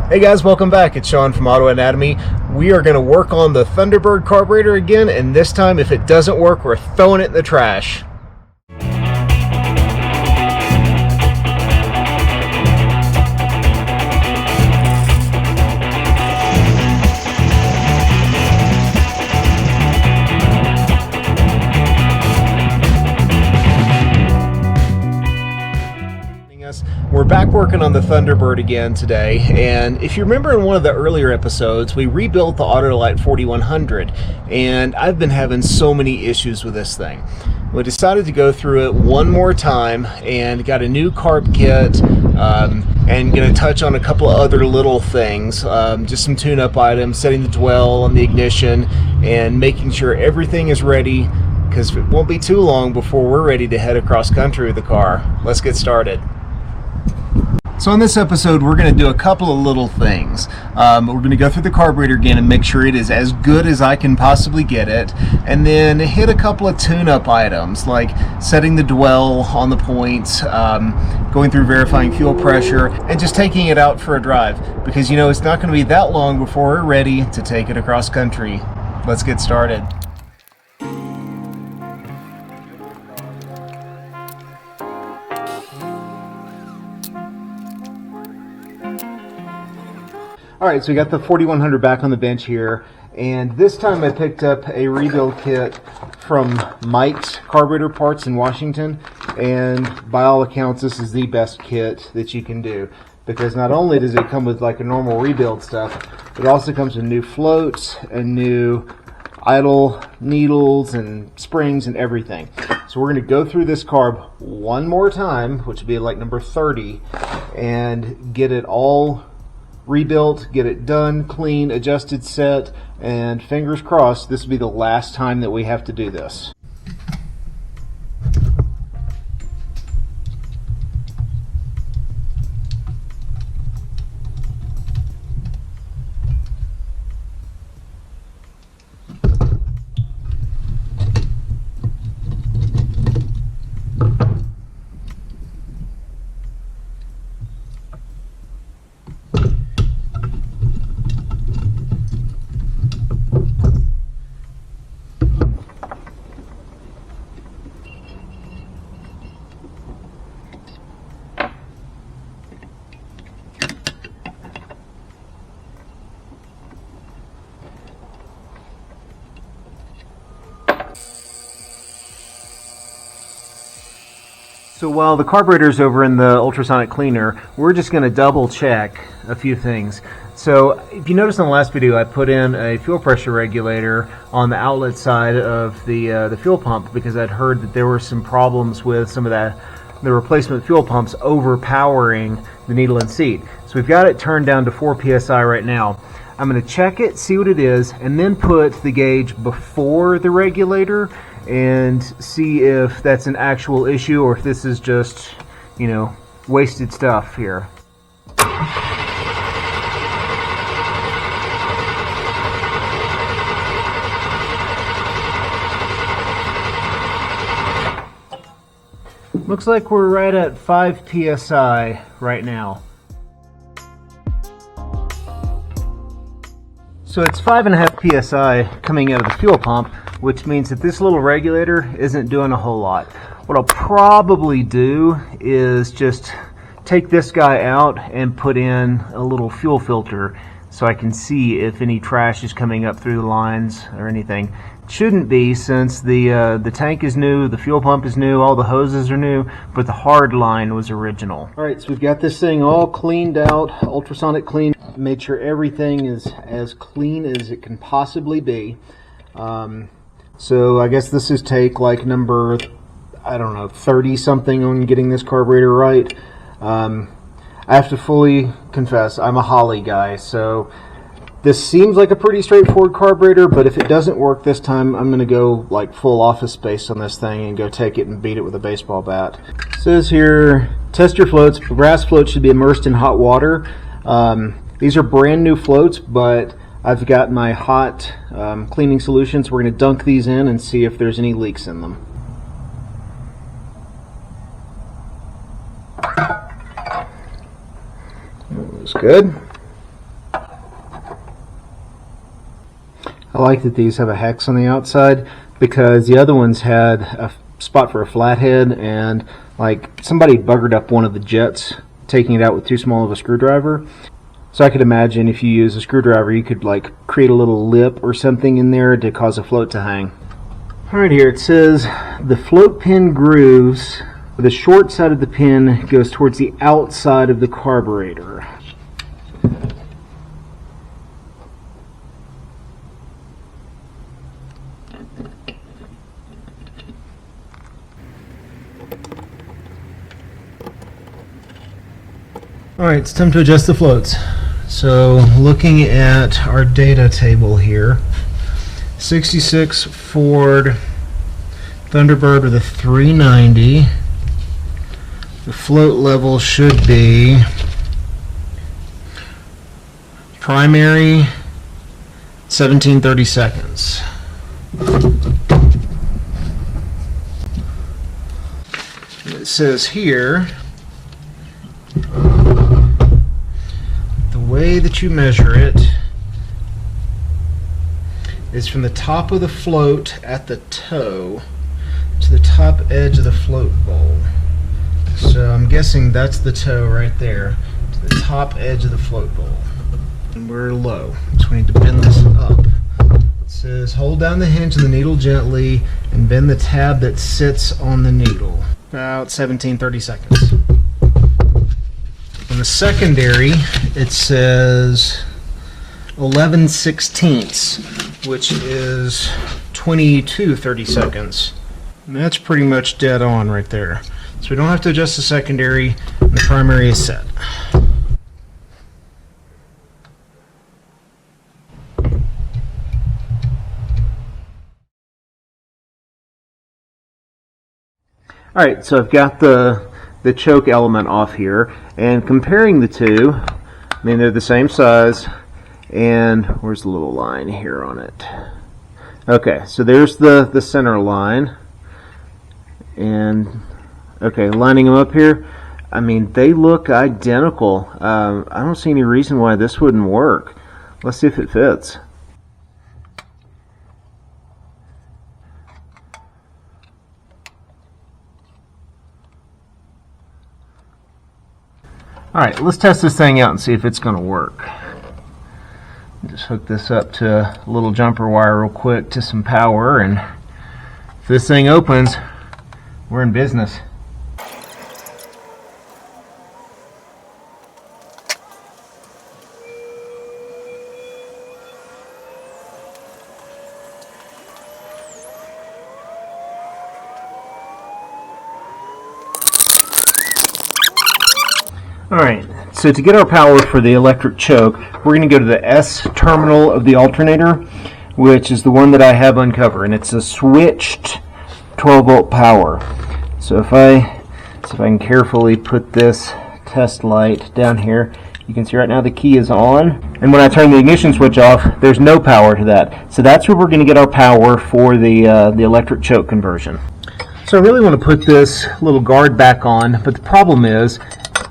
Hey guys, welcome back. It's Sean from Auto Anatomy. We are going to work on the Thunderbird carburetor again, and this time if it doesn't work, we're throwing it in the trash. We're back working on the Thunderbird again today, and if you remember in one of the earlier episodes, we rebuilt the Autolite 4100, and I've been having so many issues with this thing. We decided to go through it one more time and got a new carb kit, and going to touch on a couple of other little things, just some tune-up items, setting the dwell on the ignition, and making sure everything is ready, because it won't be too long before we're ready to head across country with the car. Let's get started. So in this episode, we're going to do a couple of little things. We're going to go through the carburetor again and make sure it is as good as I can possibly get it, and then hit a couple of tune-up items like setting the dwell on the points, going through verifying fuel pressure, and just taking it out for a drive, because you know it's not going to be that long before we're ready to take it across country. Let's get started. Alright, so we got the 4100 back on the bench here, and this time I picked up a rebuild kit from Mike's Carburetor Parts in Washington, and by all accounts this is the best kit that you can do, because not only does it come with like a normal rebuild stuff, it also comes with new floats and new idle needles and springs and everything. So we're going to go through this carb one more time, which would be like number 30, and get it all rebuilt, get it done, clean, adjusted, set, and fingers crossed this will be the last time that we have to do this. So while the carburetor's over in the ultrasonic cleaner, we're just going to double check a few things. So if you noticed in the last video, I put in a fuel pressure regulator on the outlet side of the fuel pump, because I'd heard that there were some problems with some of the replacement fuel pumps overpowering the needle and seat. So we've got it turned down to 4 psi right now. I'm going to check it, see what it is, and then put the gauge before the regulator and see if that's an actual issue or if this is just, you know, wasted stuff here. Looks like we're right at 5 psi right now. So it's 5.5 psi coming out of the fuel pump, which means that this little regulator isn't doing a whole lot. What I'll probably do is just take this guy out and put in a little fuel filter so I can see if any trash is coming up through the lines or anything. It shouldn't be, since the tank is new, the fuel pump is new, all the hoses are new, but the hard line was original. Alright, so we've got this thing all cleaned out, ultrasonic clean, made sure everything is as clean as it can possibly be. So I guess this is take like number, I don't know, 30 something on getting this carburetor right. I have to fully confess, I'm a Holley guy, so this seems like a pretty straightforward carburetor, but if it doesn't work this time, I'm going to go like full Office Space on this thing and go take it and beat it with a baseball bat. It says here, test your floats. Brass floats should be immersed in hot water. These are brand new floats, but I've got my hot cleaning solutions. We're going to dunk these in and see if there's any leaks in them. Looks good. I like that these have a hex on the outside because the other ones had a spot for a flathead, and like somebody buggered up one of the jets taking it out with too small of a screwdriver. So I could imagine if you use a screwdriver you could like create a little lip or something in there to cause a float to hang. Alright, here it says the float pin grooves, the short side of the pin goes towards the outside of the carburetor. Alright, it's time to adjust the floats. So looking at our data table here, 66 Ford Thunderbird with a 390. The float level should be primary 1730 seconds. It says here the way that you measure it is from the top of the float at the toe to the top edge of the float bowl. So I'm guessing that's the toe right there, to the top edge of the float bowl. And we're low, so we need to bend this up. It says hold down the hinge of the needle gently and bend the tab that sits on the needle. About 17-30 seconds. On the secondary, it says 11/16, which is 22-30 seconds. And that's pretty much dead on right there. So we don't have to adjust the secondary, and the primary is set. Alright, so I've got the choke element off here, and comparing the two, I mean they're the same size, and where's the little line here on it? Okay, so there's the center line, and okay, lining them up here, I mean they look identical. I don't see any reason why this wouldn't work. Let's see if it fits. Alright, let's test this thing out and see if it's going to work. Just hook this up to a little jumper wire real quick to some power, and if this thing opens, we're in business. Alright, so to get our power for the electric choke, we're going to go to the S terminal of the alternator, which is the one that I have uncovered, and it's a switched 12 volt power. So if I can carefully put this test light down here, you can see right now the key is on, and when I turn the ignition switch off, there's no power to that. So that's where we're going to get our power for the electric choke conversion. So I really want to put this little guard back on, but the problem is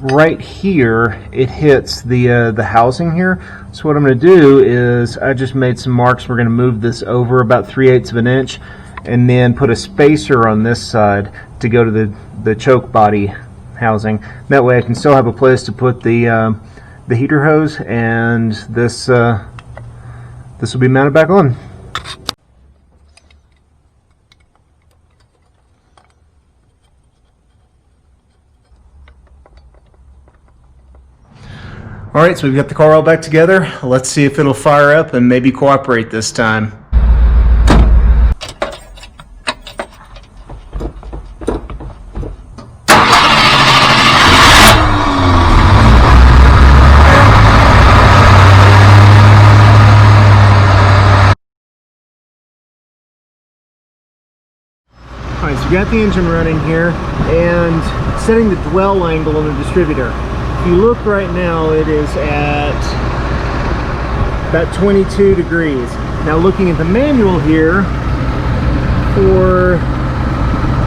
right here it hits the housing here. So what I'm going to do is I just made some marks. We're going to move this over about 3/8 of an inch and then put a spacer on this side to go to the choke body housing. That way I can still have a place to put the heater hose, and this will be mounted back on. Alright, so we've got the car all back together. Let's see if it'll fire up and maybe cooperate this time. Alright, so we got the engine running here and setting the dwell angle on the distributor. If you look right now, it is at about 22 degrees. Now looking at the manual here, for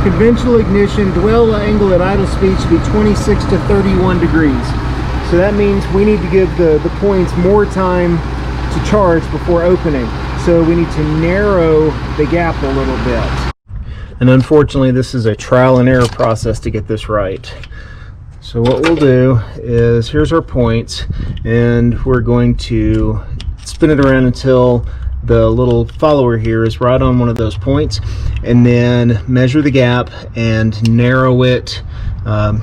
conventional ignition, dwell angle at idle speed should be 26 to 31 degrees. So that means we need to give the points more time to charge before opening. so we need to narrow the gap a little bit. And unfortunately, this is a trial and error process to get this right. So what we'll do is, here's our points, and we're going to spin it around until the little follower here is right on one of those points, and then measure the gap and narrow it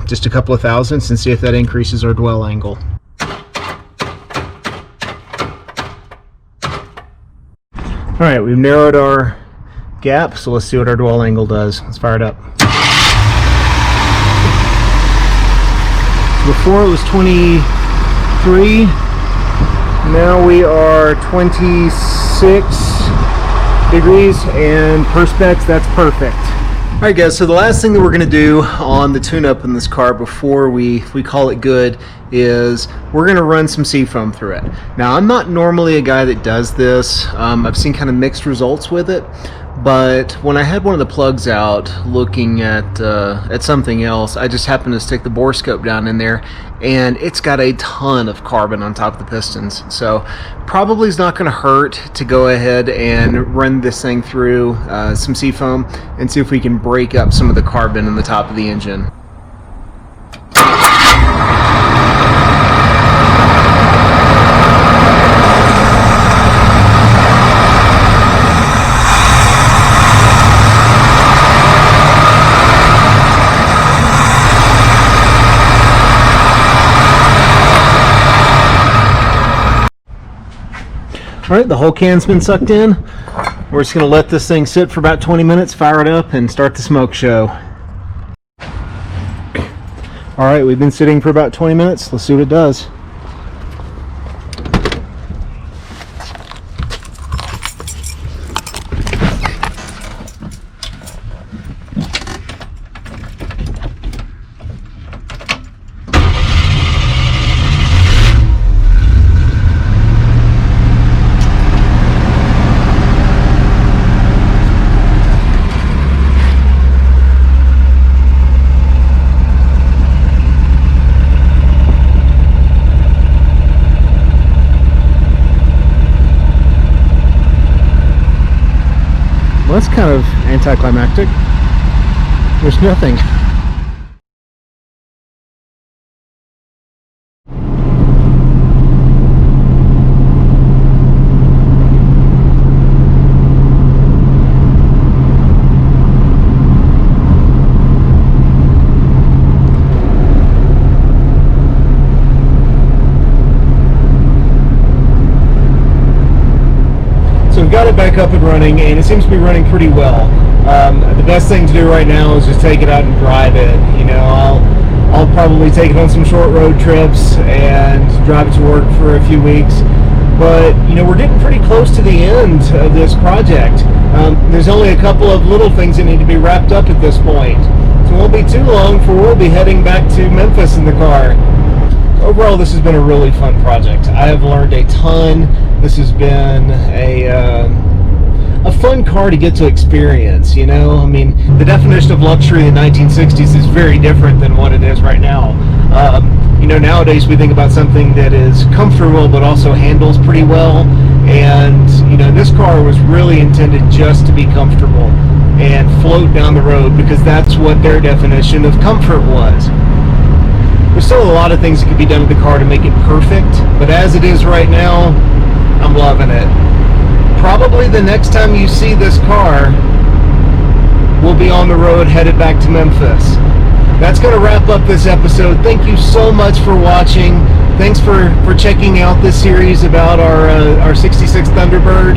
just a couple of thousandths and see if that increases our dwell angle. All right, we've narrowed our gap, so let's see what our dwell angle does. Let's fire it up. Before it was 23, now we are 26 degrees, and per specs, that's perfect. All right, guys, so the last thing that we're gonna do on the tune-up in this car before we call it good is we're gonna run some Seafoam through it. Now, I'm not normally a guy that does this. I've seen kind of mixed results with it, but when I had one of the plugs out looking at something else, I just happened to stick the bore scope down in there, and it's got a ton of carbon on top of the pistons. So probably is not going to hurt to go ahead and run this thing through some Seafoam and see if we can break up some of the carbon in the top of the engine. All right, the whole can's been sucked in. We're just gonna let this thing sit for about 20 minutes, fire it up, and start the smoke show. All right, we've been sitting for about 20 minutes. Let's see what it does. Well, that's kind of anticlimactic. There's nothing. So we've got it back up and running, and it seems to be running pretty well. The best thing to do right now is just take it out and drive it. You know, I'll probably take it on some short road trips and drive it to work for a few weeks. But, you know, we're getting pretty close to the end of this project. There's only a couple of little things that need to be wrapped up at this point. So it won't be too long for we'll be heading back to Memphis in the car. Overall, this has been a really fun project. I have learned a ton. This has been a fun car to get to experience, you know? I mean, the definition of luxury in the 1960s is very different than what it is right now. You know, nowadays we think about something that is comfortable but also handles pretty well. And, you know, this car was really intended just to be comfortable and float down the road, because that's what their definition of comfort was. There's still a lot of things that could be done with the car to make it perfect, but as it is right now, I'm loving it. Probably the next time you see this car, we'll be on the road headed back to Memphis. That's going to wrap up this episode. Thank you so much for watching. Thanks for checking out this series about our 66 Thunderbird.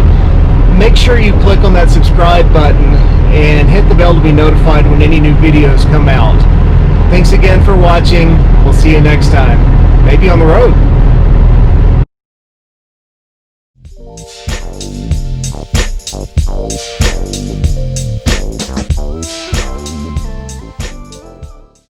Make sure you click on that subscribe button and hit the bell to be notified when any new videos come out. Thanks again for watching. We'll see you next time. Maybe on the road.